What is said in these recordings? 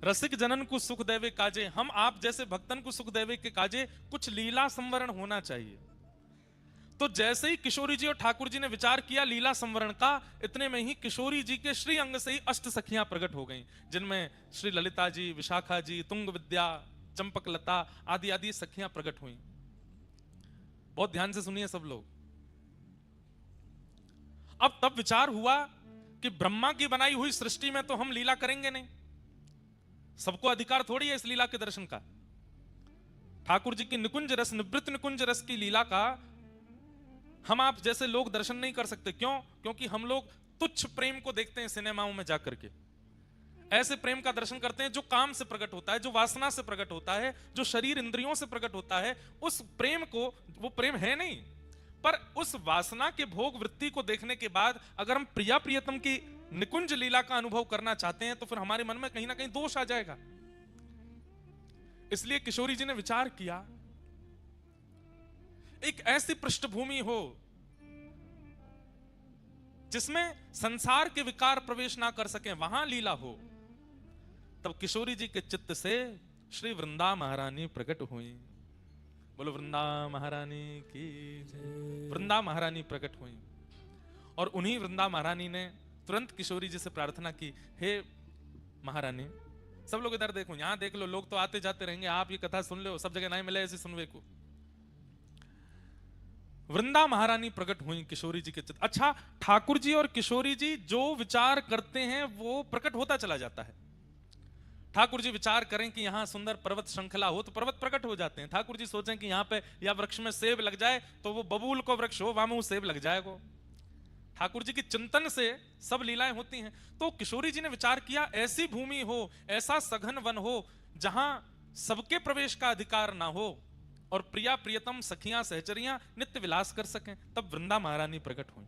रसिक जनन को सुख देवे काजे, हम आप जैसे भक्तन को सुख देवे के काजे कुछ लीला संवरण होना चाहिए। तो जैसे ही किशोरी जी और ठाकुर जी ने विचार किया लीला संवरण का, इतने में ही किशोरी जी के श्री अंग से ही अष्ट सखियां प्रकट हो गईं, जिनमें श्री ललिता जी, विशाखा जी, तुंग विद्या, चंपकलता आदि आदि सखियां प्रकट हुई। बहुत ध्यान से सुनिए सब लोग। अब तब विचार हुआ कि ब्रह्मा की बनाई हुई सृष्टि में तो हम लीला करेंगे नहीं, सबको अधिकार थोड़ी है इस लीला के दर्शन का। ठाकुर जी की निकुंज रस, निवृत्त निकुंज रस की लीला का हम आप जैसे लोग दर्शन नहीं कर सकते। क्यों? क्योंकि हम लोग तुच्छ प्रेम को देखते हैं सिनेमाओं में जाकर के, ऐसे प्रेम का दर्शन करते हैं जो काम से प्रकट होता है, जो वासना से प्रकट होता है, जो शरीर इंद्रियों से प्रकट होता है। उस प्रेम को, वो प्रेम है नहीं, पर उस वासना के भोग वृत्ति को देखने के बाद अगर हम प्रिया प्रियतम की निकुंज लीला का अनुभव करना चाहते हैं तो फिर हमारे मन में कहीं ना कहीं दोष आ जाएगा। इसलिए किशोरी जी ने विचार किया एक ऐसी पृष्ठभूमि हो जिसमें संसार के विकार प्रवेश ना कर सके, वहां लीला हो। तब किशोरी जी के चित्त से श्री वृंदा महारानी प्रकट हुई। बोलो वृंदा महारानी की जय। वृंदा महारानी प्रकट हुई और उन्हीं वृंदा महारानी ने तुरंत किशोरी जी से प्रार्थना की, हे महारानी, सब लोग इधर देखो, यहां देख लो, लोग तो आते जाते रहेंगे, आप ये कथा सुन लो, सब जगह नहीं मिले ऐसे सुनवे को। वृंदा महारानी प्रकट हुई किशोरी जी के चित्त। अच्छा, ठाकुर जी और किशोरी जी जो विचार करते हैं वो प्रकट होता चला जाता है। ठाकुर जी विचार करें कि यहां सुंदर पर्वत श्रृंखला हो तो पर्वत प्रकट हो जाते हैं। ठाकुर जी सोचें कि यहां पे या वृक्ष में सेब लग जाए तो वो बबूल को वृक्ष हो, वहां सेब लग जाएगा। ठाकुर जी के चिंतन से सब लीलाएं होती हैं। तो किशोरी जी ने विचार किया ऐसी भूमि हो, ऐसा सघन वन हो जहां सबके प्रवेश का अधिकार ना हो और प्रिया प्रियतम सखियां सहचरियां नित्य विलास कर सकें। तब वृंदा महारानी प्रकट हुई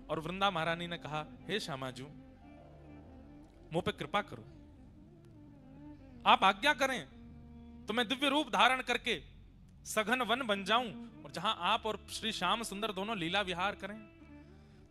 और वृंदा महारानी ने कहा, हे श्यामाजू, मुझ पे कृपा करो, आप आज्ञा करें तो मैं दिव्य रूप धारण करके सघन वन बन जाऊं और जहां आप और श्री श्याम सुंदर दोनों लीला विहार करें।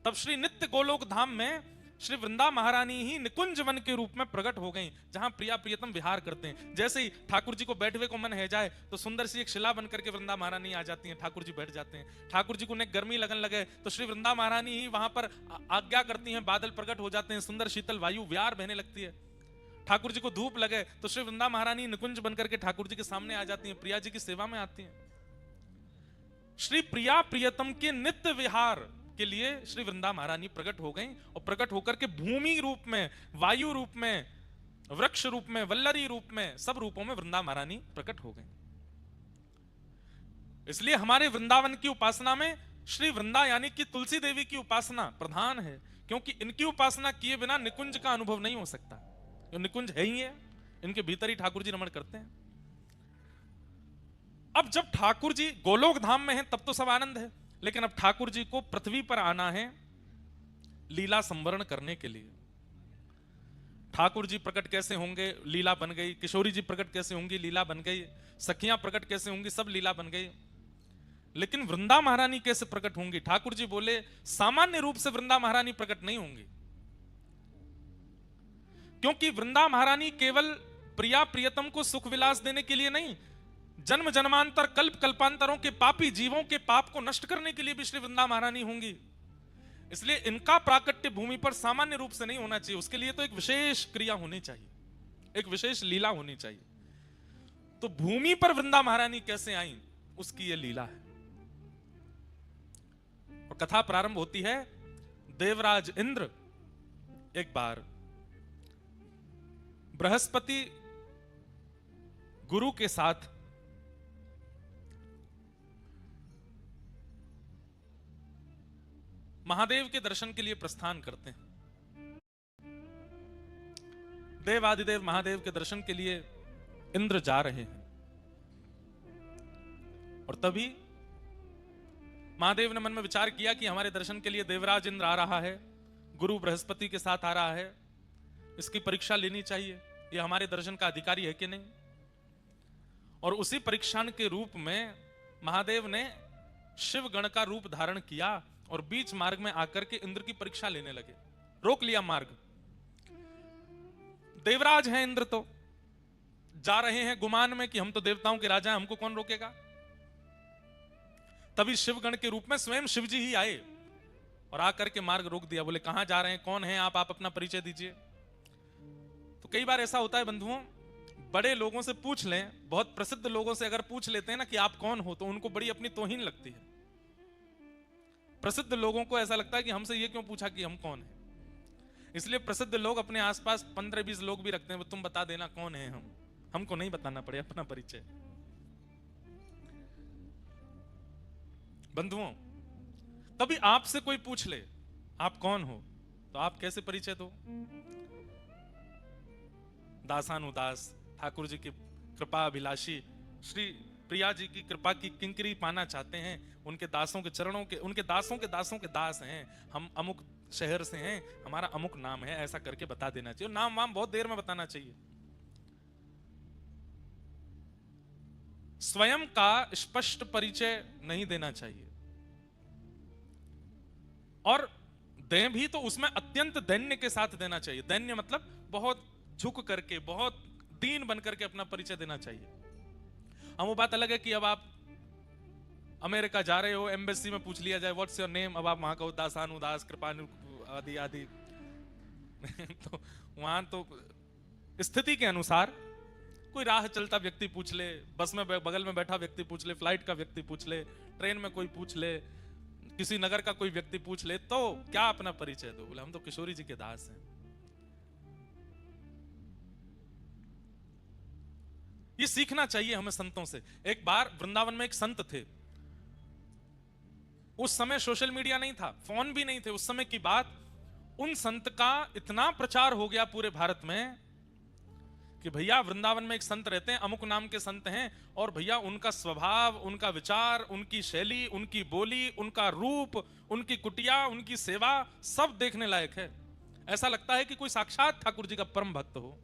तब श्री नित्य गोलोक धाम में श्री वृंदा महारानी ही निकुंज वन के रूप में प्रकट हो गई, जहां प्रिया प्रियतम विहार करते हैं। जैसे ही ठाकुर जी को बैठवे को मन है जाए तो सुंदर सी एक शिला बन करके वृंदा महारानी आ जाती हैं, ठाकुर जी बैठ जाते हैं। ठाकुर जी को उन्हें गर्मी लगन लगे तो श्री वृंदा महारानी ही वहां पर आज्ञा करती हैं, बादल प्रकट हो जाते हैं, सुंदर शीतल वायु विहार बहने लगती है। ठाकुर जी को धूप लगे तो श्री वृंदा महारानी निकुंज बनकर के ठाकुर जी के सामने आ जाती हैं, प्रिया जी की सेवा में आती हैं। श्री प्रिया प्रियतम के नित्य विहार के लिए श्री वृंदा महारानी प्रकट हो गई और प्रकट होकर के भूमि रूप में, वायु रूप में, वृक्ष रूप में, वल्लरी रूप में, सब रूपों में वृंदा महारानी प्रकट हो गई। इसलिए हमारे वृंदावन की उपासना में श्री वृंदा यानी कि तुलसी देवी की उपासना प्रधान है, क्योंकि इनकी उपासना किए बिना निकुंज का अनुभव नहीं हो सकता। जो निकुंज है ही है, इनके भीतर ही ठाकुर जी रमण करते हैं। अब जब ठाकुर जी गोलोक धाम में हैं तब तो सब आनंद है, लेकिन अब ठाकुर जी को पृथ्वी पर आना है लीला संवरण करने के लिए। ठाकुर जी प्रकट कैसे होंगे, लीला बन गई। किशोरी जी प्रकट कैसे होंगी, लीला बन गई। सखियां प्रकट कैसे होंगी, सब लीला बन गई। लेकिन वृंदा महारानी कैसे प्रकट होंगी? ठाकुर जी बोले सामान्य रूप से वृंदा महारानी प्रकट नहीं होंगी, क्योंकि वृंदा महारानी केवल प्रिया प्रियतम को सुख विलास देने के लिए नहीं, जन्म जन्मांतर कल्प कल्पांतरों के पापी जीवों के पाप को नष्ट करने के लिए भी श्री वृंदा महारानी होंगी। इसलिए इनका प्राकट्य भूमि पर सामान्य रूप से नहीं होना चाहिए, उसके लिए तो एक विशेष क्रिया होनी चाहिए, एक विशेष लीला होनी चाहिए। तो भूमि पर वृंदा महारानी कैसे आई, उसकी यह लीला है। और कथा प्रारंभ होती है, देवराज इंद्र एक बार बृहस्पति गुरु के साथ महादेव के दर्शन के लिए प्रस्थान करते हैं। देवादिदेव महादेव के दर्शन के लिए इंद्र जा रहे हैं और तभी महादेव ने मन में विचार किया कि हमारे दर्शन के लिए देवराज इंद्र आ रहा है, गुरु बृहस्पति के साथ आ रहा है, इसकी परीक्षा लेनी चाहिए, ये हमारे दर्शन का अधिकारी है कि नहीं। और उसी परीक्षा के रूप में महादेव ने शिव गण का रूप धारण किया और बीच मार्ग में आकर के इंद्र की परीक्षा लेने लगे, रोक लिया मार्ग। देवराज हैं इंद्र, तो जा रहे हैं गुमान में कि हम तो देवताओं के राजा हैं, हमको कौन रोकेगा। तभी शिवगण के रूप में स्वयं शिव जी ही आए और आकर के मार्ग रोक दिया। बोले कहां जा रहे हैं, कौन हैं आप अपना परिचय दीजिए। तो कई बार ऐसा होता है बंधुओं, बड़े लोगों से पूछ लें, बहुत प्रसिद्ध लोगों से अगर पूछ लेते हैं ना कि आप कौन हो, तो उनको बड़ी अपनी तौहीन लगती है। प्रसिद्ध लोगों को ऐसा लगता है कि हमसे ये क्यों पूछा कि हम कौन हैं। इसलिए प्रसिद्ध लोग अपने आसपास 15-20 लोग भी रखते हैं, तुम बता देना कौन है हम, हमको नहीं बताना पड़े अपना परिचय। बंधुओं, कभी आपसे कोई पूछ ले आप कौन हो, तो आप कैसे परिचय दो। दासानुदास, ठाकुर जी की कृपा अभिलाषी, श्री प्रिया जी की कृपा की किंकरी पाना चाहते हैं, उनके दासों के चरणों के, उनके दासों के दास हैं, हम अमुक शहर से हैं, हमारा अमुक नाम है, ऐसा करके बता देना चाहिए। नाम वाम बहुत देर में बताना चाहिए। स्वयं का स्पष्ट परिचय नहीं देना चाहिए, और दें भी तो उसमें अत्यंत दैन्य के साथ देना चाहिए। दैन्य मतलब बहुत झुक करके, बहुत दीन बन करके अपना परिचय देना चाहिए। हम वो बात अलग है कि अब आप अमेरिका जा रहे हो, एम्बेसी में पूछ लिया जाए व्हाट्स योर नेम, अब आप वहां कहो दासानुदास कृपानु आदि आदि तो वहां तो स्थिति के अनुसार कोई राह चलता व्यक्ति पूछ ले, बस में बगल में बैठा व्यक्ति पूछ ले, फ्लाइट का व्यक्ति पूछ ले, ट्रेन में कोई पूछ ले, किसी नगर का कोई व्यक्ति पूछ ले, तो क्या अपना परिचय दो। बोले हम तो किशोरी जी के दास हैं। ये सीखना चाहिए हमें संतों से। एक बार वृंदावन में एक संत थे, उस समय सोशल मीडिया नहीं था, फोन भी नहीं थे, उस समय की बात। उन संत का इतना प्रचार हो गया पूरे भारत में कि भैया वृंदावन में एक संत रहते हैं, अमुक नाम के संत हैं, और भैया उनका स्वभाव, उनका विचार, उनकी शैली, उनकी बोली, उनका रूप, उनकी कुटिया, उनकी सेवा सब देखने लायक है। ऐसा लगता है कि कोई साक्षात ठाकुर जी का परम भक्त हो।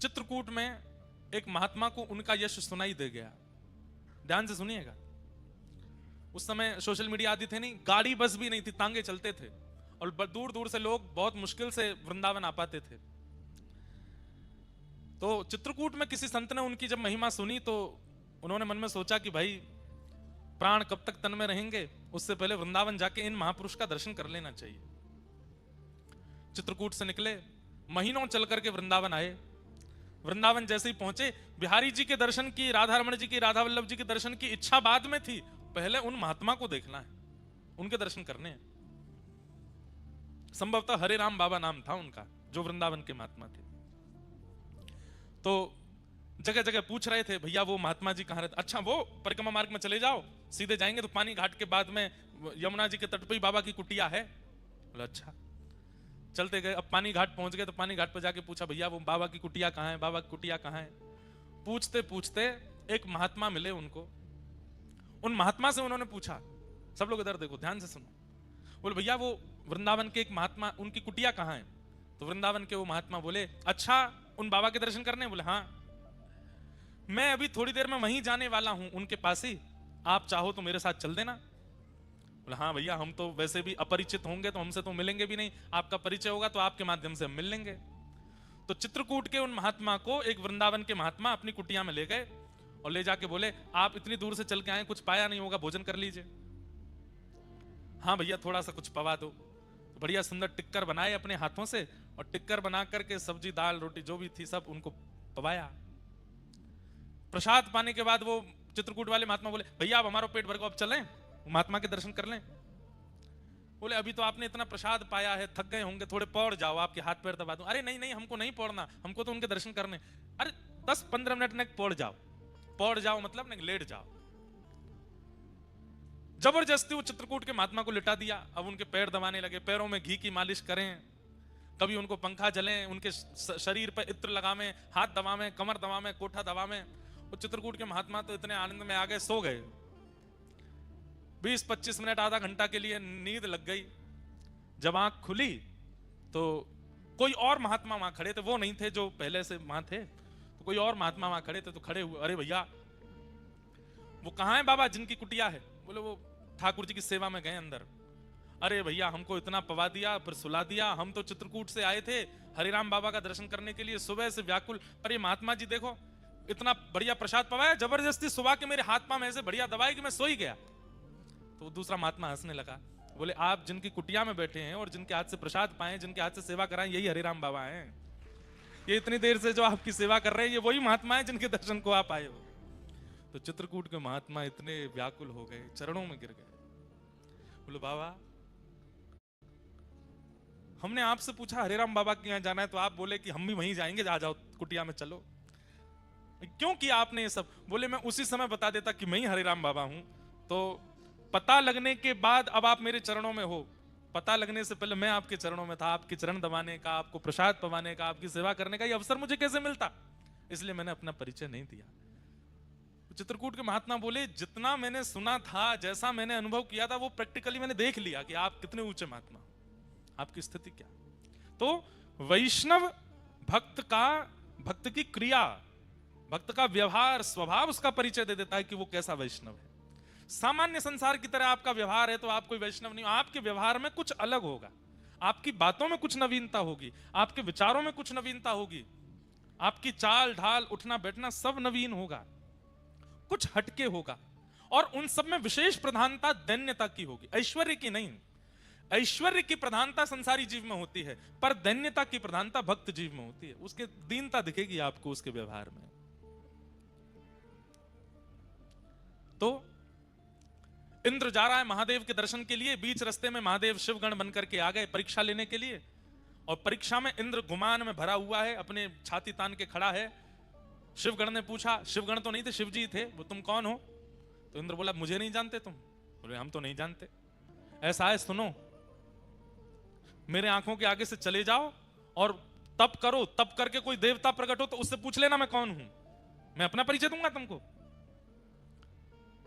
चित्रकूट में एक महात्मा को उनका यश सुनाई दे गया। ध्यान से सुनिएगा। उस समय सोशल मीडिया आदि थे नहीं, गाड़ी बस भी नहीं थी, तांगे चलते थे, और दूर दूर से लोग बहुत मुश्किल से वृंदावन आ पाते थे। तो चित्रकूट में किसी संत ने उनकी जब महिमा सुनी, तो उन्होंने मन में सोचा कि भाई प्राण कब तक तन में रहेंगे, उससे पहले वृंदावन जाके इन महापुरुष का दर्शन कर लेना चाहिए। चित्रकूट से निकले, महीनों चल करके वृंदावन आए। वृंदावन जैसे ही पहुंचे, बिहारी जी के दर्शन की, राधा रमण जी की, राधा वल्लभ जी के दर्शन की इच्छा बाद में थी, पहले उन महात्मा को देखना है, उनके दर्शन करने हैं। संभवतः हरे राम बाबा नाम था उनका, जो वृंदावन के महात्मा थे। तो जगह जगह पूछ रहे थे, भैया वो महात्मा जी कहाँ रहते। अच्छा वो परिक्रमा मार्ग में चले जाओ, सीधे जाएंगे तो पानी घाट के बाद में यमुना जी के तट पर ही बाबा की कुटिया है। बोला अच्छा। चलते गए, अब पानी घाट पहुंच गए, तो पानी घाट पर जाके पूछा, भैया वो बाबा की कुटिया कहाँ है, बाबा की कुटिया कहाँ है। पूछते पूछते एक महात्मा मिले उनको। उन महात्मा से उन्होंने पूछा, सब लोग इधर देखो, ध्यान से सुनो। बोले भैया वो वृंदावन के एक महात्मा, उनकी कुटिया कहाँ है। तो वृंदावन के वो महात्मा बोले, अच्छा उन बाबा के दर्शन करने। बोले हाँ, मैं अभी थोड़ी देर में वहीं जाने वाला हूं, उनके पास ही, आप चाहो तो मेरे साथ चल देना। बोले हाँ भैया, हम तो वैसे भी अपरिचित होंगे, तो हमसे तो मिलेंगे भी नहीं, आपका परिचय होगा तो आपके माध्यम से हम मिल लेंगे। तो चित्रकूट के उन महात्मा को एक वृंदावन के महात्मा अपनी कुटिया में ले गए, और ले जाके बोले, आप इतनी दूर से चल के आए, कुछ पाया नहीं होगा, भोजन कर लीजिए। हाँ भैया, थोड़ा सा कुछ पवा दो। तो बढ़िया सुंदर टिक्कर बनाए अपने हाथों से, और टिक्कर बना करके सब्जी दाल रोटी जो भी थी सब उनको पवाया। प्रसाद पाने के बाद वो चित्रकूट वाले महात्मा बोले, भैया अब हमारा पेट भर को, अब चलें महात्मा के दर्शन कर लें। बोले अभी तो आपने इतना प्रसाद पाया है, थक गए होंगे, थोड़े पौड़ जाओ, आपके हाथ पैर दबा दूं। अरे नहीं नहीं, हमको नहीं पौड़ना, हमको तो उनके दर्शन करने। अरे 10-15 मिनट में पौड़ जाओ। पौड़ जाओ मतलब नहीं, लेट जाओ। जबरदस्ती वो चित्रकूट के महात्मा को लिटा दिया। अब उनके पैर दबाने लगे, पैरों में घी की मालिश करें, कभी उनको पंखा जलें, उनके शरीर पर इत्र लगावें, हाथ दबावें, कमर दबावें, कोठा दबावें। वो चित्रकूट के महात्मा तो इतने आनंद में आ गए, सो गए। 20-25 मिनट, आधा घंटा के लिए नींद लग गई। जब आंख खुली तो कोई और महात्मा वहां खड़े थे, वो नहीं थे जो पहले से वहां थे, तो कोई और महात्मा वहां खड़े थे। तो खड़े हुए, अरे भैया वो कहां है बाबा जिनकी कुटिया है। बोले वो ठाकुर जी की सेवा में गए अंदर। अरे भैया हमको इतना पवा दिया, फिर सुला दिया, हम तो चित्रकूट से आए थे हरिराम बाबा का दर्शन करने के लिए, सुबह से व्याकुल, पर ये महात्मा जी देखो इतना बढ़िया प्रसाद पवाया, जबरदस्ती सुबह के मेरे हाथ पांव ऐसे बढ़िया दबाए कि मैं सो ही गया। तो दूसरा महात्मा हंसने लगा, बोले आप जिनकी कुटिया में बैठे हैं और जिनके हाथ से प्रसाद पाए, जिनके हाथ से सेवा कराएं, यही हरिराम बाबा हैं। ये इतनी देर से जो आपकी सेवा कर रहे हैं, ये वही महात्मा है जिनके दर्शन को आप आए हो। तो चित्रकूट के महात्मा इतने व्याकुल हो गए, चरणों में गिर गए, बोले बाबा हमने आपसे पूछा हरिराम बाबा के यहाँ जाना है, तो आप बोले कि हम भी वहीं जाएंगे, आ जाओ कुटिया में चलो, क्यों किया आपने ये सब? बोले मैं उसी समय बता देता कि मैं ही हरिराम बाबा हूं, तो पता लगने के बाद अब आप मेरे चरणों में हो, पता लगने से पहले मैं आपके चरणों में था, आपके चरण दबाने का, आपको प्रसाद पवाने का, आपकी सेवा करने का ये अवसर मुझे कैसे मिलता? इसलिए मैंने अपना परिचय नहीं दिया। चित्रकूट के महात्मा बोले जितना मैंने सुना था, जैसा मैंने अनुभव किया था, वो प्रैक्टिकली मैंने देख लिया कि आप कितने ऊंचे महात्मा, आपकी स्थिति क्या। तो वैष्णव भक्त की क्रिया, भक्त का व्यवहार, स्वभाव उसका परिचय दे देता है कि वो कैसा वैष्णव है। सामान्य संसार की तरह आपका व्यवहार है तो आप कोई वैष्णव नहीं हो, आपके व्यवहार में कुछ अलग होगा, आपकी बातों में कुछ नवीनता होगी, आपके विचारों में कुछ नवीनता होगी, आपकी चाल ढाल उठना बैठना सब नवीन होगा, कुछ हटके होगा, और उन सब में विशेष प्रधानता दैन्यता की होगी, ऐश्वर्य की नहीं। ऐश्वर्य की प्रधानता संसारी जीव में होती है, पर दैन्यता की प्रधानता भक्त जीव में होती है, उसके दीनता दिखेगी आपको उसके व्यवहार में। तो इंद्र जा रहा है महादेव के दर्शन के लिए, बीच रास्ते में महादेव शिवगण बनकर के आ गए परीक्षा लेने के लिए, और परीक्षा में इंद्र गुमान में भरा हुआ है, अपने छाती तान के खड़ा है। शिवगण ने पूछा, शिवगण तो नहीं थे, शिवजी थे, वो तुम कौन हो? तो इंद्र बोला मुझे नहीं जानते तुम? बोले हम तो नहीं जानते। ऐसा है सुनो, मेरे आंखों के आगे से चले जाओ और तप करो, तप करके कोई देवता प्रकट हो तो उससे पूछ लेना मैं कौन हूं, मैं अपना परिचय दूंगा तुमको।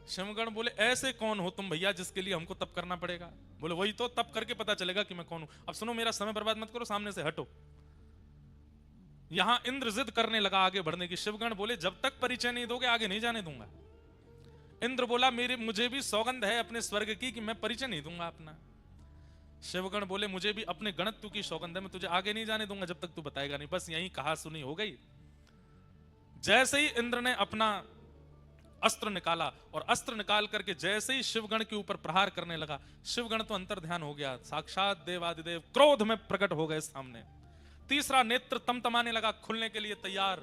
शिवगण बोले ऐसे कौन हो तुम भैया जिसके लिए हमको तप करना पड़ेगा? बोले वही तो, तप करके पता चलेगा कि मैं कौन हूं। अब सुनो, मेरा समय बर्बाद मत करो, सामने से हटो। यहां इंद्र जिद करने लगा आगे बढ़ने की। शिवगण बोले जब तक परिचय नहीं दोगे आगे नहीं जाने दूंगा। इंद्र बोला मुझे भी सौगंध है अपने स्वर्ग की कि मैं परिचय नहीं दूंगा अपना। शिवगण बोले मुझे भी अपने गणत्व की सौगंध है, मैं तुझे आगे नहीं जाने दूंगा जब तक तू बताएगा नहीं। बस यही कहा सुनी हो गई। जैसे ही इंद्र ने अपना अस्त्र निकाला और अस्त्र निकाल करके जैसे ही शिवगण के ऊपर प्रहार करने लगा, शिवगण तो अंतर ध्यान हो गया, साक्षात देवादिदेव क्रोध में प्रकट हो गए सामने। तीसरा नेत्र तमतमाने लगा, खुलने के लिए तैयार।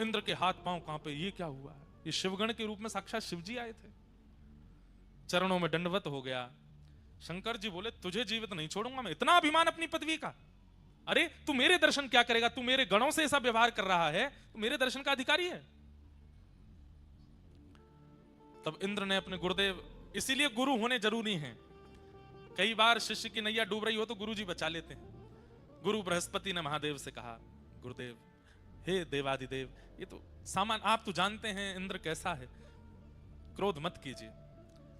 इंद्र के हाथ पांव कांपे, ये क्या हुआ? ये शिवगण के रूप में साक्षात शिवजी आए थे। चरणों में दंडवत हो गया। शंकर जी बोले तुझे जीवित नहीं छोड़ूंगा मैं, इतना अभिमान अपनी पदवी का? अरे तू मेरे दर्शन क्या करेगा? तू मेरे गणों से ऐसा व्यवहार कर रहा है, तू मेरे दर्शन का अधिकारी है। तब इंद्र ने अपने गुरुदेव, इसीलिए गुरु होने जरूरी हैं। कई बार शिष्य की नैया डूब रही हो तो गुरु जी बचा लेते हैं। गुरु बृहस्पति ने महादेव से कहा, गुरुदेव हे देवादिदेव, ये तो सामान, आप तो जानते हैं इंद्र कैसा है, क्रोध मत कीजिए।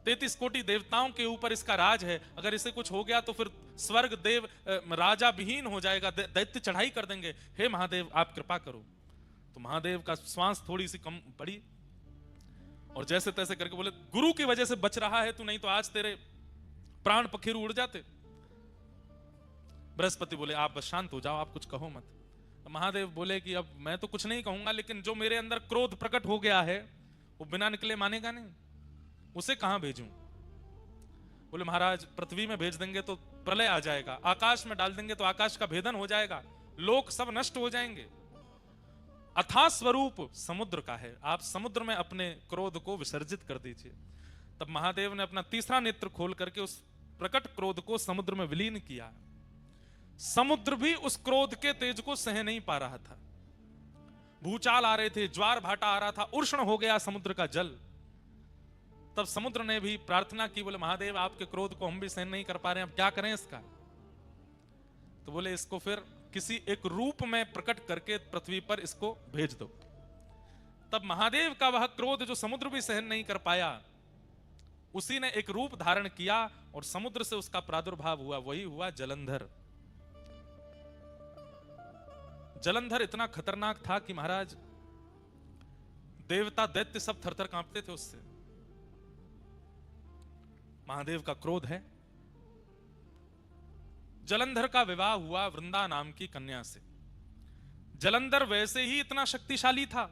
33 कोटि देवताओं के ऊपर इसका राज है, अगर इसे कुछ हो गया तो फिर स्वर्ग देव राजा विहीन हो जाएगा, दैत्य चढ़ाई कर देंगे। हे महादेव आप कृपा करो। तो महादेव का श्वास थोड़ी सी कम पड़ी और जैसे तैसे करके बोले गुरु की वजह से बच रहा है तू, नहीं तो आज तेरे प्राण पखेरु उड़ जाते। बृहस्पति बोले आप बस शांत हो जाओ, आप कुछ कहो मत। महादेव बोले कि अब मैं तो कुछ नहीं कहूंगा, लेकिन जो मेरे अंदर क्रोध प्रकट हो गया है वो बिना निकले मानेगा नहीं, उसे कहां भेजूं? बोले महाराज पृथ्वी में भेज देंगे तो प्रलय आ जाएगा, आकाश में डाल देंगे तो आकाश का भेदन हो जाएगा, लोक सब नष्ट हो जाएंगे। अथाह स्वरूप समुद्र का है, आप समुद्र में अपने क्रोध को विसर्जित कर दीजिए। तब महादेव ने अपना तीसरा नेत्र खोल करके उस प्रकट क्रोध को समुद्र में विलीन किया। समुद्र भी उस क्रोध के तेज को सह नहीं पा रहा था। भूचाल आ रहे थे, ज्वार भाटा आ रहा था, उष्ण हो गया समुद्र का जल। तब समुद्र ने भी प्रार्थना की, बोले महादेव आपके क्रोध को हम भी सहन नहीं कर पा रहे हैं, अब क्या करें इसका? तो बोले इसको फिर किसी एक रूप में प्रकट करके पृथ्वी पर इसको भेज दो। तब महादेव का वह क्रोध जो समुद्र भी सहन नहीं कर पाया, उसी ने एक रूप धारण किया और समुद्र से उसका प्रादुर्भाव हुआ, वही हुआ जलंधर। जलंधर इतना खतरनाक था कि महाराज देवता दैत्य सब थरथर कांपते थे उससे। महादेव का क्रोध है, जलंधर का विवाह हुआ वृंदा नाम की कन्या से। जलंधर वैसे ही इतना शक्तिशाली था,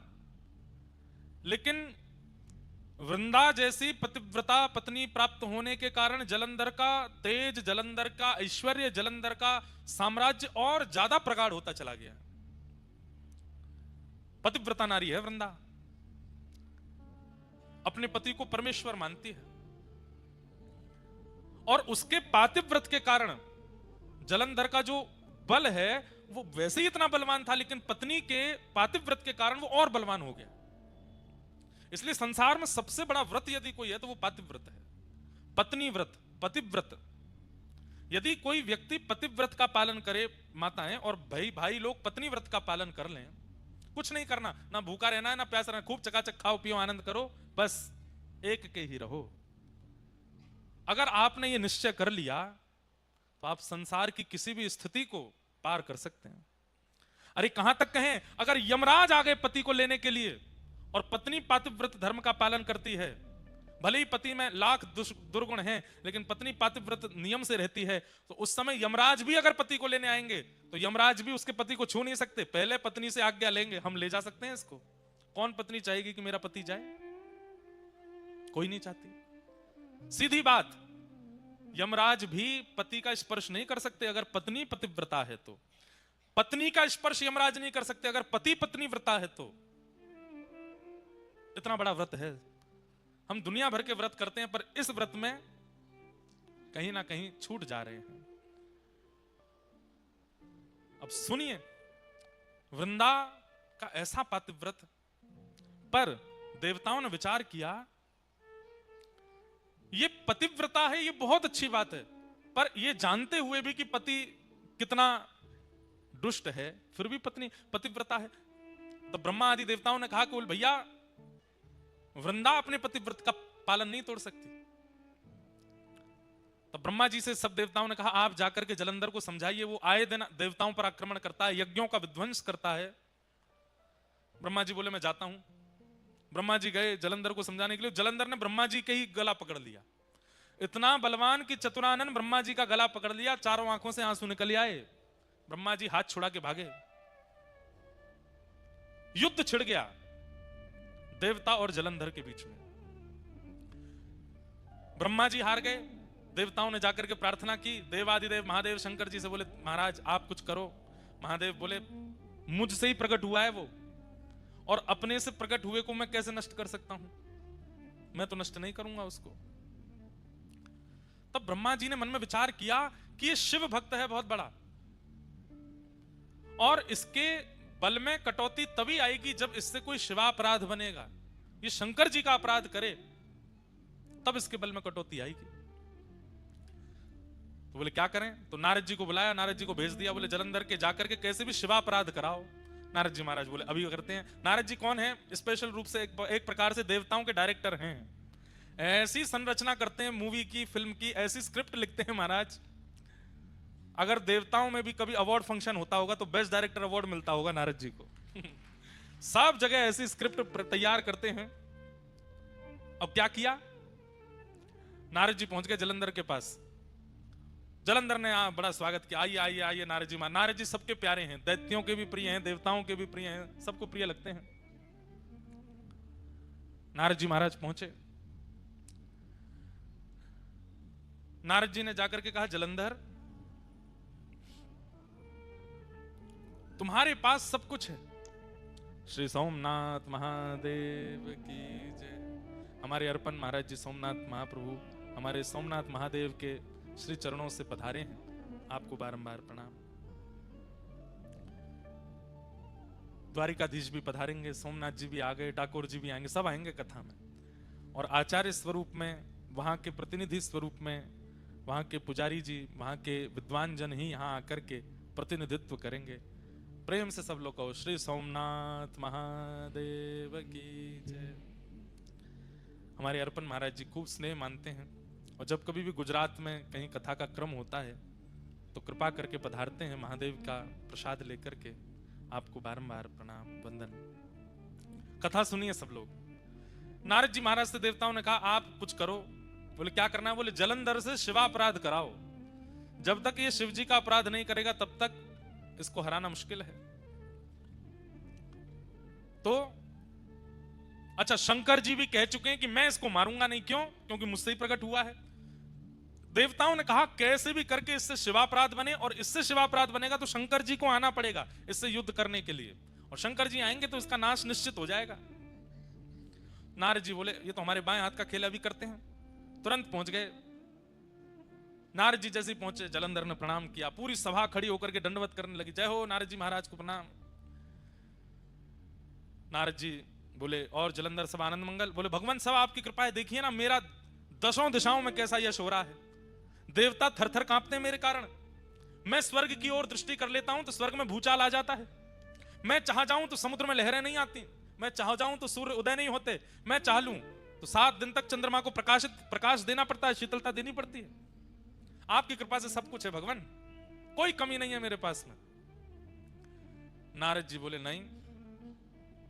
लेकिन वृंदा जैसी पतिव्रता पत्नी प्राप्त होने के कारण जलंधर का तेज, जलंधर का ऐश्वर्य, जलंधर का साम्राज्य और ज्यादा प्रगाढ़ होता चला गया। पतिव्रता नारी है वृंदा, अपने पति को परमेश्वर मानती है, और उसके पातिव्रत के कारण जलंधर का जो बल है वो वैसे ही इतना बलवान था, लेकिन पत्नी के पातिव्रत के कारण वो और बलवान हो गया। इसलिए संसार में सबसे बड़ा व्रत यदि कोई है तो वो पातिव्रत है, पत्नी व्रत, पतिव्रत। यदि कोई व्यक्ति पतिव्रत का पालन करे, माताएं और भाई लोग पत्नी व्रत का पालन कर लें, कुछ नहीं करना, ना भूखा रहना है ना प्यासा रहना, खूब चकाचक खाओ पियो आनंद करो, बस एक के ही रहो। अगर आपने ये निश्चय कर लिया तो आप संसार की किसी भी स्थिति को पार कर सकते हैं। अरे कहां तक कहें, अगर यमराज आ गए पति को लेने के लिए और पत्नी पातिव्रत धर्म का पालन करती है, भले ही पति में लाख दुर्गुण हैं, लेकिन पत्नी पातिव्रत नियम से रहती है, तो उस समय यमराज भी अगर पति को लेने आएंगे तो यमराज भी उसके पति को छू नहीं सकते, पहले पत्नी से आज्ञा लेंगे, हम ले जा सकते हैं इसको। कौन पत्नी चाहेगी कि मेरा पति जाए? कोई नहीं चाहती। सीधी बात, यमराज भी पति का स्पर्श नहीं कर सकते अगर पत्नी पतिव्रता है तो। पत्नी का स्पर्श यमराज नहीं कर सकते अगर पति पत्नी व्रता है तो। इतना बड़ा व्रत है। हम दुनिया भर के व्रत करते हैं, पर इस व्रत में कहीं ना कहीं छूट जा रहे हैं। अब सुनिए, वृंदा का ऐसा पातिव्रत, पर देवताओं ने विचार किया ये पतिव्रता है, ये बहुत अच्छी बात है, पर ये जानते हुए भी कि पति कितना दुष्ट है, फिर भी पत्नी पतिव्रता है। तो ब्रह्मा आदि देवताओं ने कहा कि भैया वृंदा अपने पतिव्रत का पालन नहीं तोड़ सकती। तो ब्रह्मा जी से सब देवताओं ने कहा आप जाकर के जलंधर को समझाइए, वो आए दिन देवताओं पर आक्रमण करता है, यज्ञों का विध्वंस करता है। ब्रह्मा जी बोले मैं जाता हूं। ब्रह्मा जी गए जलंधर को समझाने के लिए। जलंधर ने ब्रह्मा जी के ही गला पकड़ लिया, इतना बलवान कि चतुरानन ब्रह्मा जी का गला पकड़ लिया, चारों आंखों से आंसू निकल आए। ब्रह्मा जी हाथ छुड़ा के भागे, युद्ध छिड़ गया देवता और जलंधर के बीच में। ब्रह्मा जी हार गए। देवताओं ने जाकर के प्रार्थना की, देवादिदेव महादेव शंकर जी से बोले महाराज आप कुछ करो। महादेव बोले मुझसे ही प्रकट हुआ है वो, और अपने से प्रकट हुए को मैं कैसे नष्ट कर सकता हूं, मैं तो नष्ट नहीं करूंगा उसको। तब ब्रह्मा जी ने मन में विचार किया कि ये शिव भक्त है बहुत बड़ा, और इसके बल में कटौती तभी आएगी जब इससे कोई शिवापराध बनेगा। ये शंकर जी का अपराध करे तब इसके बल में कटौती आएगी। तो बोले क्या करें? तो नारद जी को बुलाया, नारद जी को भेज दिया, बोले जलंधर के जाकर के कैसे भी शिवापराध कराओ। नारद जी महाराज बोले अभी करते हैं। नारद जी कौन है? स्पेशल रूप से एक प्रकार से देवताओं के डायरेक्टर हैं। ऐसी संरचना करते हैं मूवी की, फिल्म की, ऐसी स्क्रिप्ट लिखते हैं महाराज, अगर देवताओं में भी कभी अवार्ड फंक्शन होता होगा तो बेस्ट डायरेक्टर अवार्ड मिलता होगा नारद जी को। सब जगह ऐसी स्क्रिप्ट तैयार करते हैं। अब क्या किया? नारद जी पहुंच गए जलंधर के पास। जलंधर ने बड़ा स्वागत किया, आइए आइए आइए नारद जी। नारद जी सबके प्यारे हैं, दैत्यों के भी प्रिय हैं, देवताओं के भी प्रिय हैं, सबको प्रिय लगते हैं। नारद जी महाराज पहुंचे। नारद जी ने जाकर के कहा जलंधर तुम्हारे पास सब कुछ है। श्री सोमनाथ महादेव की जय। हमारे अर्पण महाराज जी सोमनाथ महाप्रभु हमारे सोमनाथ महादेव के श्री चरणों से पधारे हैं, आपको बारंबार प्रणाम। द्वारिकाधीश भी पधारेंगे, सोमनाथ जी भी आ गए, ठाकुर जी भी आएंगे, सब आएंगे कथा में। और आचार्य स्वरूप में, वहां के प्रतिनिधि स्वरूप में, वहां के पुजारी जी, वहां के विद्वान जन ही यहाँ आकर के प्रतिनिधित्व करेंगे। प्रेम से सब लोग कहो श्री सोमनाथ महादेव की जय। हमारे अर्पण महाराज जी खूब स्नेह मानते हैं, और जब कभी भी गुजरात में कहीं कथा का क्रम होता है तो कृपा करके पधारते हैं महादेव का प्रसाद लेकर के। आपको बारंबार प्रणाम वंदन। कथा सुनिए सब लोग। नारद जी महाराज से देवताओं ने कहा आप कुछ करो। बोले क्या करना है? बोले जलंधर से शिवापराध कराओ। जब तक ये शिव जी का अपराध नहीं करेगा तब तक इसको हराना मुश्किल है। तो अच्छा, शंकर जी भी कह चुके हैं कि मैं इसको मारूंगा नहीं। क्यों? क्योंकि मुझसे ही प्रकट हुआ है। देवताओं ने कहा कैसे भी करके इससे शिवापराध बने, और इससे शिवापराध बनेगा तो शंकर जी को आना पड़ेगा इससे युद्ध करने के लिए, और शंकर जी आएंगे तो इसका नाश निश्चित हो जाएगा। नारद जी बोले ये तो हमारे बाएं हाथ का खेल अभी करते हैं। तुरंत पहुंच गए। नारद जी जैसे पहुंचे, जलंधर ने प्रणाम किया। पूरी सभा खड़ी होकर के दंडवत करने लगी, जय हो नारद जी महाराज को प्रणाम। नारद जी बोले और जलंधर सब आनंद मंगल। बोले भगवान सब आपकी कृपा है, देखिए ना मेरा दशों दिशाओं में कैसा यश हो रहा है। देवता थरथर कांपते हैं मेरे कारण। मैं स्वर्ग की ओर दृष्टि कर लेता हूं तो स्वर्ग में भूचाल आ जाता है। मैं चाह जाऊं तो समुद्र में लहरें नहीं आती। मैं चाह जाऊं तो सूर्य उदय नहीं होते। मैं चाह लूं तो 7 दिन तक चंद्रमा को प्रकाश देना पड़ता है, शीतलता देनी पड़ती है। आपकी कृपा से सब कुछ है भगवान, कोई कमी नहीं है मेरे पास में। नारद जी बोले नहीं,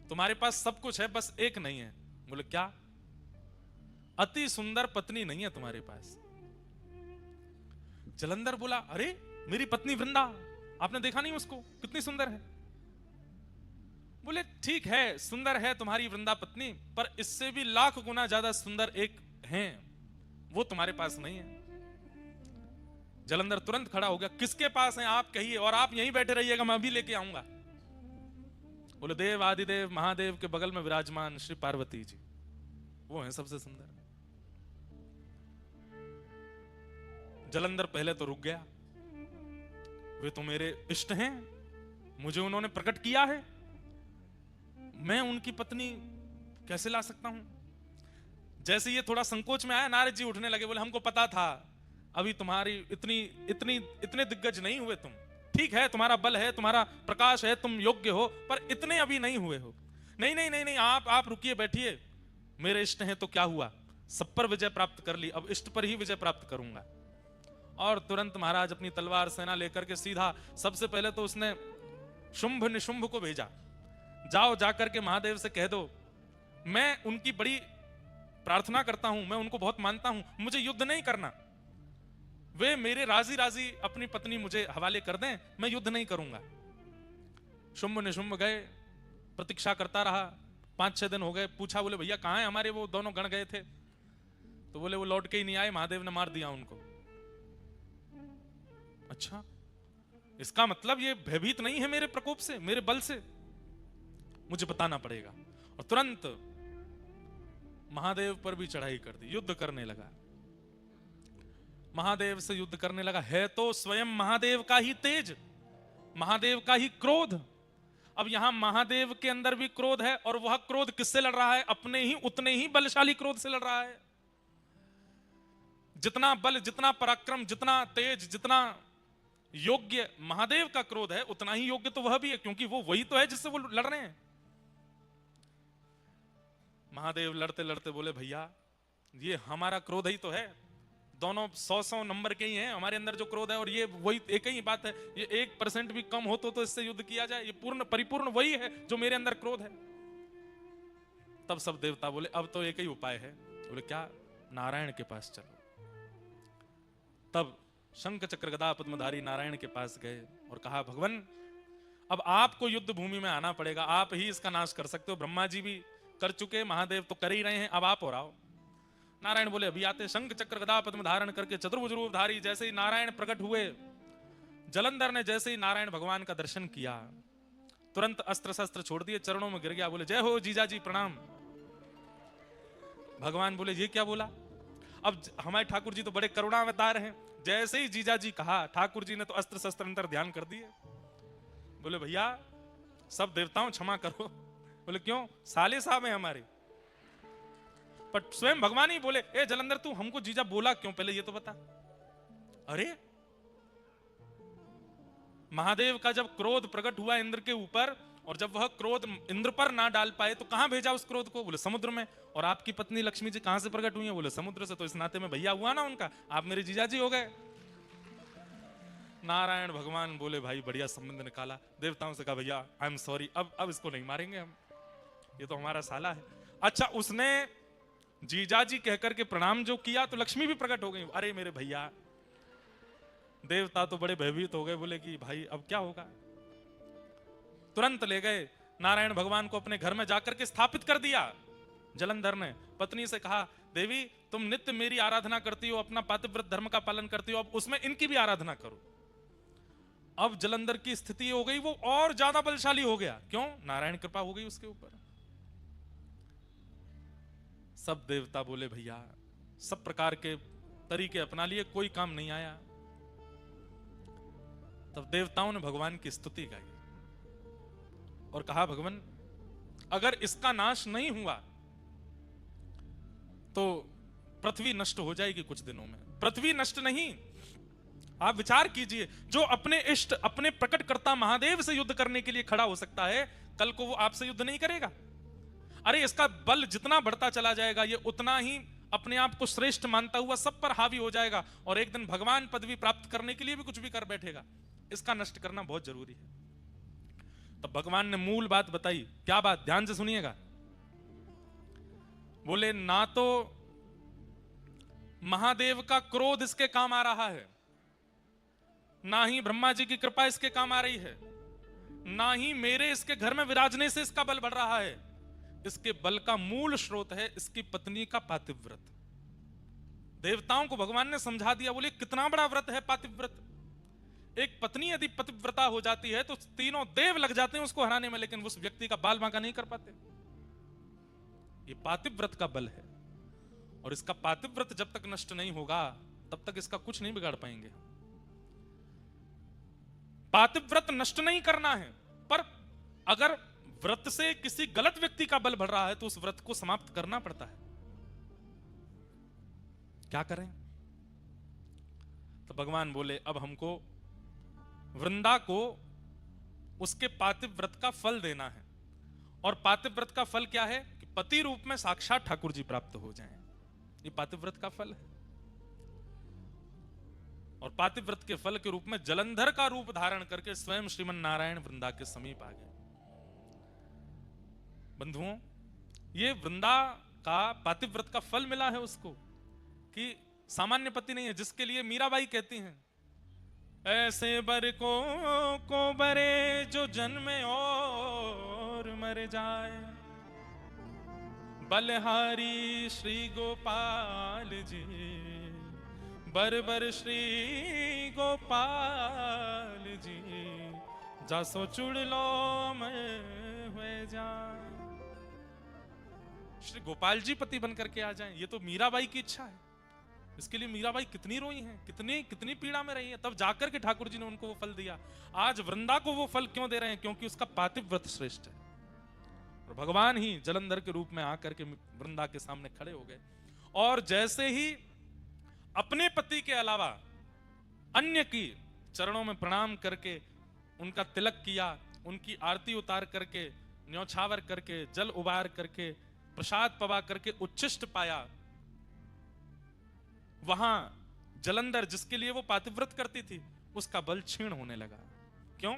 तुम्हारे पास सब कुछ है, बस एक नहीं है। बोले क्या? अति सुंदर पत्नी नहीं है तुम्हारे पास। जलंधर बोला अरे मेरी पत्नी वृंदा, आपने देखा नहीं उसको, कितनी सुंदर है। बोले ठीक है, सुंदर है तुम्हारी वृंदा पत्नी, पर इससे भी लाख गुना ज्यादा सुंदर एक है, वो तुम्हारे पास नहीं है। जलंधर तुरंत खड़ा हो गया, किसके पास है आप कहिए, और आप यहीं बैठे रहिएगा, मैं अभी लेके आऊंगा। बोले देव आदिदेव महादेव के बगल में विराजमान श्री पार्वती जी, वो है सबसे सुंदर। जलंधर पहले तो रुक गया, वे तो मेरे इष्ट हैं, मुझे उन्होंने प्रकट किया है, मैं उनकी पत्नी कैसे ला सकता हूं। जैसे ये थोड़ा संकोच में आया, नारद जी उठने लगे। बोले हमको पता था अभी तुम्हारी इतने दिग्गज नहीं हुए तुम। ठीक है तुम्हारा बल है, तुम्हारा प्रकाश है, तुम योग्य हो, पर इतने अभी नहीं हुए हो। नहीं नहीं नहीं नहीं, आप रुकिए, बैठिए, मेरे इष्ट हैं तो क्या हुआ, सब पर विजय प्राप्त कर ली, अब इष्ट पर ही विजय प्राप्त करूंगा। और तुरंत महाराज अपनी तलवार सेना लेकर के सीधा, सबसे पहले तो उसने शुंभ निशुंभ को भेजा, जाओ जाकर के महादेव से कह दो मैं उनकी बड़ी प्रार्थना करता हूं, मैं उनको बहुत मानता हूं, मुझे युद्ध नहीं करना, वे मेरे राजी राजी अपनी पत्नी मुझे हवाले कर दें, मैं युद्ध नहीं करूंगा। शुंभ निशुंभ गए, प्रतीक्षा करता रहा, 5-6 दिन हो गए। पूछा, बोले भैया कहां है हमारे वो दोनों गण गए थे? तो बोले वो लौट के ही नहीं आए, महादेव ने मार दिया उनको। अच्छा, इसका मतलब ये भयभीत नहीं है मेरे प्रकोप से, मेरे बल से, मुझे बताना पड़ेगा। और तुरंत महादेव पर भी चढ़ाई कर दी, युद्ध करने लगा, महादेव से युद्ध करने लगा। है तो स्वयं महादेव का ही तेज, महादेव का ही क्रोध। अब यहां महादेव के अंदर भी क्रोध है, और वह क्रोध किससे लड़ रहा है? अपने ही उतने ही बलशाली क्रोध से लड़ रहा है। जितना बल, जितना पराक्रम, जितना तेज, जितना योग्य महादेव का क्रोध है, उतना ही योग्य तो वह भी है, क्योंकि वो वही तो है जिससे वो लड़ रहे हैं। महादेव लड़ते लड़ते बोले भैया ये हमारा क्रोध ही तो है, दोनों 100 नंबर के ही हैं, हमारे अंदर जो क्रोध है और ये वही एक ही बात है, ये 1% भी कम हो तो इससे युद्ध किया जाए, ये पूर्ण परिपूर्ण वही है जो मेरे अंदर क्रोध है। तब सब देवता बोले अब तो एक ही उपाय है। बोले क्या? नारायण के पास चलो। तब शंख चक्र गदा पद्मधारी नारायण के पास गए और कहा भगवान अब आपको युद्ध भूमि में आना पड़ेगा, आप ही इसका नाश कर सकते हो, ब्रह्मा जी भी कर चुके, महादेव तो कर ही रहे हैं, अब आप हो आओ। नारायण बोले अभी आते। शंख चक्र गदा पद्म धारण करके चतुर्भुज रूप धारी जैसे ही नारायण प्रकट हुए, जलंधर ने जैसे ही नारायण भगवान का दर्शन किया, तुरंत अस्त्र शस्त्र छोड़ दिए, चरणों में गिर गया। बोले जय हो जीजा जी प्रणाम। भगवान बोले ये क्या बोला? अब हमारे ठाकुर जी तो बड़े करुणावतार हैं, जैसे ही जीजा जी कहा ठाकुर जी ने तो अस्त्र शस्त्र अंतर ध्यान कर दिए। बोले भैया सब देवताओं क्षमा करो। बोले क्यों? साले साहब हैं हमारे। पर स्वयं भगवान ही बोले ए जलंधर तू हमको जीजा बोला क्यों, पहले ये तो बता। अरे महादेव का जब क्रोध प्रकट हुआ इंद्र के ऊपर, और जब वह क्रोध इंद्र पर ना डाल पाए तो कहां भेजा उस क्रोध को? बोले समुद्र में। और आपकी पत्नी लक्ष्मी जी कहां से प्रकट हुई है? बोले समुद्र से। तो इस नाते में भैया हुआ ना उनका, आप मेरे जीजाजी हो गए। नारायण भगवान बोले भाई बढ़िया संबंध निकाला। देवताओं से कहा भैया आई एम सॉरी, अब इसको नहीं मारेंगे हम, ये तो हमारा साला है। अच्छा उसने जीजाजी कहकर के प्रणाम जो किया तो लक्ष्मी भी प्रकट हो गई। अरे मेरे भैया देवता तो बड़े भयभीत हो गए, बोले कि भाई अब क्या होगा। तुरंत ले गए नारायण भगवान को अपने घर में जाकर के स्थापित कर दिया। जलंधर ने पत्नी से कहा, देवी तुम नित्य मेरी आराधना करती हो, अपना पातिव्रत धर्म का पालन करती हो, अब उसमें इनकी भी आराधना करो। अब जलंधर की स्थिति हो गई वो और ज्यादा बलशाली हो गया। क्यों? नारायण कृपा हो गई उसके ऊपर। सब देवता बोले भैया, सब प्रकार के तरीके अपना लिए, कोई काम नहीं आया। तब देवताओं ने भगवान की स्तुति गाई और कहा, भगवान अगर इसका नाश नहीं हुआ तो पृथ्वी नष्ट हो जाएगी कुछ दिनों में। पृथ्वी नष्ट नहीं, आप विचार कीजिए, जो अपने इष्ट अपने प्रकटकर्ता महादेव से युद्ध करने के लिए खड़ा हो सकता है, कल को वो आपसे युद्ध नहीं करेगा। अरे इसका बल जितना बढ़ता चला जाएगा, ये उतना ही अपने आप को श्रेष्ठ मानता हुआ सब पर हावी हो जाएगा और एक दिन भगवान पदवी प्राप्त करने के लिए भी कुछ भी कर बैठेगा। इसका नष्ट करना बहुत जरूरी है। तब भगवान ने मूल बात बताई। क्या बात? ध्यान से सुनिएगा। बोले, ना तो महादेव का क्रोध इसके काम आ रहा है, ना ही ब्रह्मा जी की कृपा इसके काम आ रही है, ना ही मेरे इसके घर में विराजने से इसका बल बढ़ रहा है। इसके बल का मूल स्रोत है इसकी पत्नी का पातिव्रत। देवताओं को भगवान ने समझा दिया। बोले, कितना बड़ा व्रत है पातिव्रत। एक पत्नी यदि पतिव्रता हो जाती है तो तीनों देव लग जाते हैं उसको हराने में, लेकिन उस व्यक्ति का बाल बांका नहीं कर पाते। ये पातिव्रत का बल है और इसका पातिव्रत जब तक नष्ट नहीं होगा तब तक इसका कुछ नहीं बिगाड़ पाएंगे। पातिव्रत नष्ट नहीं करना है, पर अगर व्रत से किसी गलत व्यक्ति का बल बढ़ रहा है तो उस व्रत को समाप्त करना पड़ता है। क्या करें? तो भगवान बोले, अब हमको वृंदा को उसके पातिव्रत का फल देना है। और पातिव्रत का फल क्या है? कि पति रूप में साक्षात ठाकुर जी प्राप्त हो जाएं। ये पातिव्रत का फल है। और पातिव्रत के फल के रूप में जलंधर का रूप धारण करके स्वयं श्रीमन नारायण वृंदा के समीप आ गए। बंधुओं, ये वृंदा का पातिव्रत का फल मिला है उसको, कि सामान्य पति नहीं है, जिसके लिए मीराबाई कहती हैं, ऐसे बर को बरे जो जन्मे और मर जाए, बलहारी श्री गोपाल जी, बर बर श्री गोपाल जी, जासो चुड़ लो मैं हुए जाए। श्री गोपाल जी पति बनकर के आ जाएं, ये तो मीराबाई की इच्छा है। इसके लिए मीराबाई कितनी रोई हैं, कितनी पीड़ा में रही है, तब जाकर के ठाकुर जी ने उनको वो फल दिया। आज वृंदा को वो फल क्यों दे रहे हैं? क्योंकि उसका पातिव्रत श्रेष्ठ है। और भगवान ही जलंधर के रूप में आकर के वृंदा के सामने खड़े हो गए और जैसे ही अपने पति के अलावा अन्य की चरणों में प्रणाम करके उनका तिलक किया, उनकी आरती उतार करके, न्यौछावर करके, जल उबार करके, प्रसाद पवा करके उच्छिष्ट पाया, वहां जलंधर जिसके लिए वो पातिव्रत करती थी उसका बल क्षीण होने लगा। क्यों?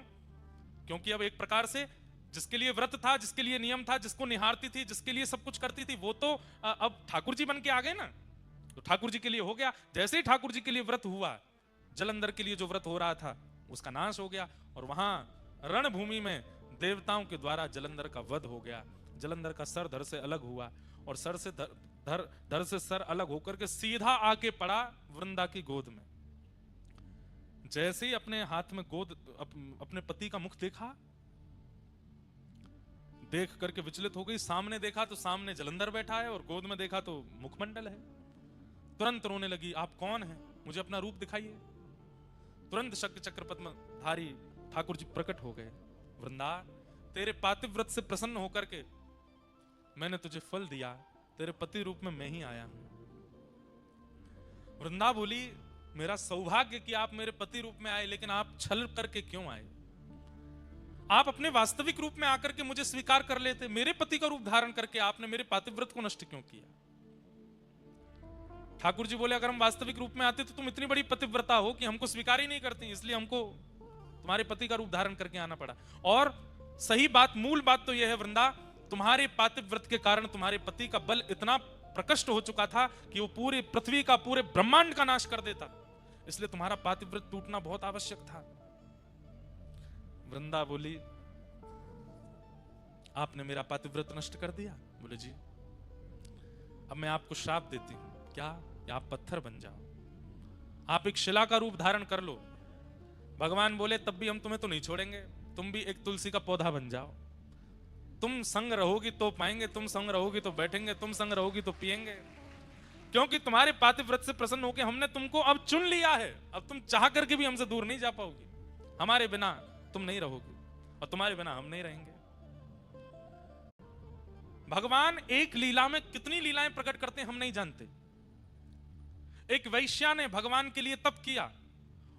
क्योंकि अब एक प्रकार से जिसके लिए व्रत था, जिसके लिए नियम था, जिसको निहारती थी, जिसके लिए सब कुछ करती थी, वो तो अब ठाकुर जी बन के आ गए ना, तो ठाकुर जी के लिए हो गया। जैसे ही ठाकुर जी के लिए व्रत हुआ, जलंधर के लिए जो व्रत हो रहा था उसका नाश हो गया और वहां रणभूमि में देवताओं के द्वारा जलंधर का वध हो गया। जलंधर का सर धड़ से अलग हुआ और सर से धड़ से सर अलग होकर के सीधा आके पड़ा वृंदा की गोद में। जैसे ही अपने हाथ में गोद अपने पति का मुख देखा, देख करके विचलित हो गई। सामने देखा तो सामने जलंधर बैठा है और गोद में देखा तो मुखमंडल है। तुरंत रोने लगी, आप कौन हैं? मुझे अपना रूप दिखाइए। तुरंत शक्ति चक्र पद्मधारी ठाकुर जी प्रकट हो गए। वृंदा, तेरे पातिव्रत से प्रसन्न होकर के मैंने तुझे फल दिया, तेरे पति रूप में मैं ही आया हूं। वृंदा बोली, मेरा सौभाग्य कि आप मेरे पति रूप में आए, लेकिन आप छल करके क्यों आए? आप अपने वास्तविक रूप में आकर के मुझे स्वीकार कर लेते। मेरे पति का रूप धारण करके आपने मेरे पातिव्रत को नष्ट क्यों किया? ठाकुर जी बोले, अगर हम वास्तविक रूप में आते तो तुम इतनी बड़ी पतिव्रता हो कि हमको स्वीकार ही नहीं करती, इसलिए हमको तुम्हारे पति का रूप धारण करके आना पड़ा। और सही बात, मूल बात तो यह है वृंदा, तुम्हारे पातिव्रत के कारण तुम्हारे पति का बल इतना प्रकट हो चुका था कि वो पूरी पृथ्वी का, पूरे ब्रह्मांड का नाश कर देता। इसलिए तुम्हारा पातिव्रत टूटना बहुत आवश्यक था। वृंदा बोली, आपने मेरा पातिव्रत नष्ट कर दिया। बोले जी, अब मैं आपको श्राप देती हूं। क्या? कि आप पत्थर बन जाओ, आप एक शिला का रूप धारण कर लो। भगवान बोले, तब भी हम तुम्हें तो नहीं छोड़ेंगे, तुम भी एक तुलसी का पौधा बन जाओ। तुम संग रहोगी तो पाएंगे, तुम संग रहोगी तो बैठेंगे, तुम संग रहोगी तो पिएंगे, क्योंकि तुम्हारे पातिव्रत से प्रसन्न होकर हमने तुमको अब चुन लिया है। अब तुम चाह करके भी हमसे दूर नहीं जा पाओगी। हमारे बिना तुम नहीं रहोगी और तुम्हारे बिना हम नहीं रहेंगे। भगवान एक लीला में कितनी लीलाएं प्रकट करते हैं हम नहीं जानते। एक वैश्या ने भगवान के लिए तप किया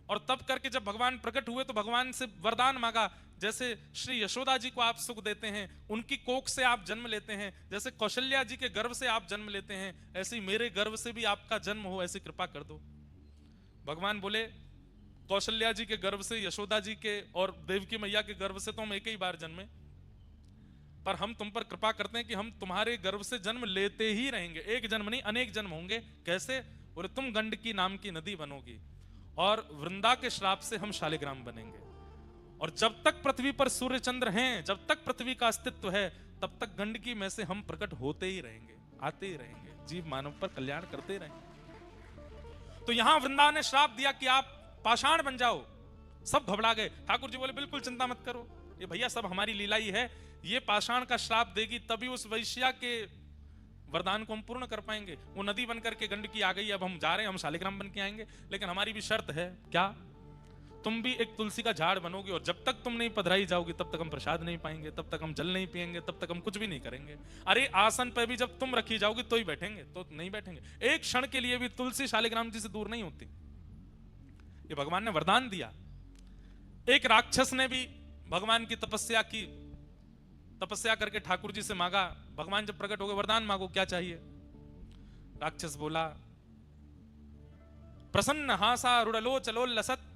और तप करके जब भगवान प्रकट हुए तो भगवान से वरदान मांगा। जैसे श्री यशोदा जी को आप सुख देते हैं, उनकी कोख से आप जन्म लेते हैं, जैसे कौशल्या जी के गर्भ से आप जन्म लेते हैं, ऐसे ही मेरे गर्भ से भी आपका जन्म हो, ऐसी कृपा कर दो। भगवान बोले, कौशल्या जी के गर्भ से, यशोदा जी के और देवकी मैया के गर्भ से तो हम एक ही बार जन्मे, पर हम तुम पर कृपा करते हैं कि हम तुम्हारे गर्भ से जन्म लेते ही रहेंगे। एक जन्म नहीं, अनेक जन्म होंगे। कैसे? बोले, तुम गंडकी नाम की नदी बनोगी और वृंदा के श्राप से हम शालिग्राम बनेंगे, और जब तक पृथ्वी पर सूर्य चंद्र हैं, जब तक पृथ्वी का अस्तित्व है, तब तक गंडकी में से हम प्रकट होते ही रहेंगे, आते ही रहेंगे, जीव मानव पर कल्याण करते रहेंगे। तो यहां वृंदा ने श्राप दिया कि आप पाषाण बन जाओ। सब घबरा गए। ठाकुर जी बोले, बिल्कुल चिंता मत करो, ये भैया सब हमारी लीला ही है। ये पाषाण का श्राप देगी तभी उस वैश्या के वरदान को हम पूर्ण कर पाएंगे। वो नदी बनकर के गंडकी आ गई, अब हम जा रहे हैं, हम शालिग्राम बन के आएंगे, लेकिन हमारी भी शर्त है। क्या? तुम भी एक तुलसी का झाड़ बनोगे और जब तक तुम नहीं पधराई जाओगी तब तक हम प्रसाद नहीं पाएंगे, तब तक हम जल नहीं पिएंगे, तब तक हम कुछ भी नहीं करेंगे। अरे आसन पे भी जब तुम रखी जाओगी तो ही बैठेंगे, तो नहीं बैठेंगे। एक क्षण के लिए भी तुलसी शालिग्राम जी से दूर नहीं होती। ये भगवान ने वरदान दिया। एक राक्षस ने भी भगवान की तपस्या की, तपस्या करके ठाकुर जी से मांगा। भगवान जब प्रकट हो गए, वरदान मांगो, क्या चाहिए? राक्षस बोला, प्रसन्न हासा रुडलो चलो लसत।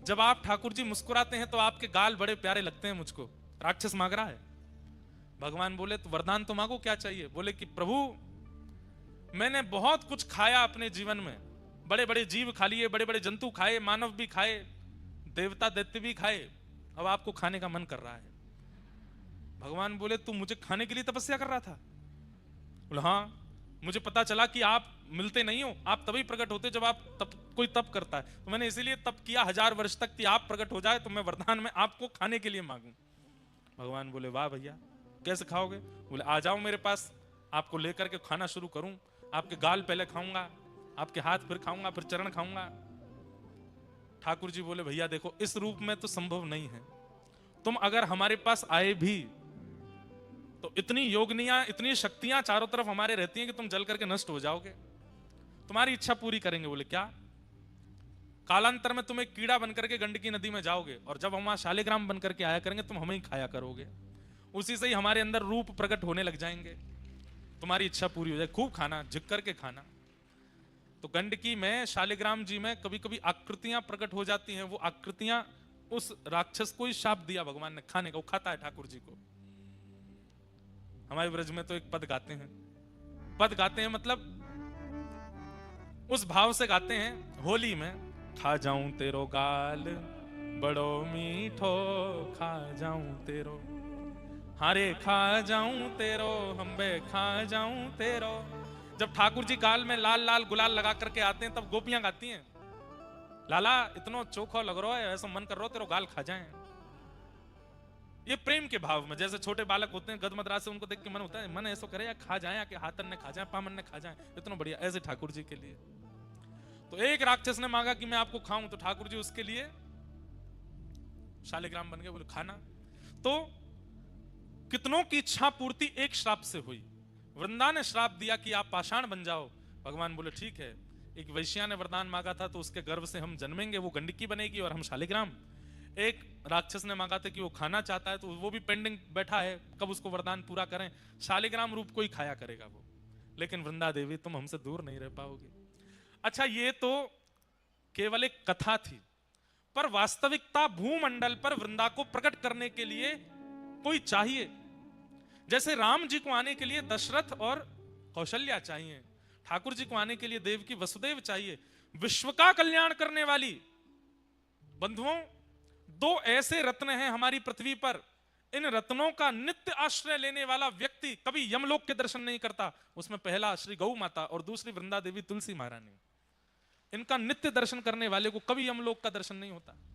जब आप ठाकुर जी मुस्कुराते हैं तो आपके गाल बड़े प्यारे लगते हैं मुझको। राक्षस मांग रहा है। भगवान बोले, तो वरदान तो मांगो, क्या चाहिए? बोले कि प्रभु, मैंने बहुत कुछ खाया अपने जीवन में, बड़े बड़े जीव खा लिए, बड़े बड़े जंतु खाए, मानव भी खाए, देवता दैत्य भी खाए, अब आपको खाने का मन कर रहा है। भगवान बोले, तू मुझे खाने के लिए तपस्या कर रहा था? बोले, हाँ, मुझे पता चला कि आप मिलते नहीं हो, आप तभी प्रकट होते जब आप कोई तप करता है, तो मैंने इसीलिए तप किया 1000 वर्ष तक कि आप प्रकट हो जाए तो मैं वरदान में आपको खाने के लिए मांगूं। भगवान बोले, वाह भैया, कैसे खाओगे? बोले, आ जाओ मेरे पास, आपको लेकर के खाना शुरू करूं। आपके गाल पहले खाऊंगा, आपके हाथ फिर खाऊंगा, फिर चरण खाऊंगा। ठाकुर जी बोले, भैया देखो, इस रूप में तो संभव नहीं है। तुम अगर हमारे पास आए भी तो इतनी योगनियां, इतनी शक्तियां चारों तरफ हमारे रहती हैं कि तुम जल करके नष्ट हो जाओगे। तुम्हारी इच्छा पूरी करेंगे। बोले, क्या? कालांतर में तुम एक कीड़ा बनकर के गंडकी नदी में जाओगे और जब हम वहां शालिग्राम बनकर के आया करेंगे, तुम हमें ही खाया करोगे, उसी से ही हमारे अंदर रूप प्रकट होने लग जाएंगे, तुम्हारी इच्छा पूरी हो जाए। खूब खाना, झिक करके खाना। तो गंडकी में, शालिग्राम जी में कभी कभी आकृतियां प्रकट हो जाती हैं। वो आकृतियां उस राक्षस को ही शाप दिया भगवान ने खाने का। वो खाता है ठाकुर जी को। हमारे ब्रज में तो एक पद गाते हैं, पद गाते हैं मतलब उस भाव से गाते हैं होली में, खा जाऊं तेरो गाल बड़ो मीठो, खा जाऊं तेरो, हारे खा जाऊं तेरो, हम्बे खा जाऊं तेरो। जब ठाकुर जी गाल में लाल लाल गुलाल लगा करके आते हैं तब गोपियां गाती हैं, लाला इतना चोखो लग रहा है, ऐसा मन कर रहा हो तेरो गाल खा जाएं। ये प्रेम के भाव में, जैसे छोटे बालक होते हैं गदमदरा से, उनको देख के मन होता है, मन ऐसा करे या खा जाए, या कि हाथन ने खा जाए, पामन ने खा जाए, इतना बढ़िया। ऐसे ठाकुर जी के लिए तो एक राक्षस ने मांगा कि मैं आपको खाऊं, तो ठाकुर जी उसके लिए शालिग्राम बन गए। बोले, खाना। तो कितनों की इच्छा पूर्ति एक श्राप से हुई। वृंदा ने श्राप दिया कि आप पाषाण बन जाओ। भगवान बोले, ठीक है। एक वैश्या ने वरदान मांगा था तो उसके गर्भ से हम जन्मेंगे, वो गंडकी बनेगी और हम शालिग्राम। एक राक्षस ने मांगा था कि वो खाना चाहता है, तो वो भी पेंडिंग बैठा है, कब उसको वरदान पूरा करें। शालिग्राम रूप को ही खाया करेगा वो। लेकिन वृंदा देवी, तुम हमसे दूर नहीं रह पाओगे। अच्छा, ये तो केवल एक कथा थी, पर वास्तविकता भूमंडल पर वृंदा को प्रकट करने के लिए कोई चाहिए। जैसे राम जी को आने के लिए दशरथ और कौशल्या चाहिए, ठाकुर जी को आने के लिए देवकी वसुदेव चाहिए। विश्व का कल्याण करने वाली। बंधुओं, दो ऐसे रत्न हैं हमारी पृथ्वी पर, इन रत्नों का नित्य आश्रय लेने वाला व्यक्ति कभी यमलोक के दर्शन नहीं करता। उसमें पहला श्री गौ माता और दूसरी वृंदा देवी तुलसी महारानी। इनका नित्य दर्शन करने वाले को कभी यमलोक का दर्शन नहीं होता।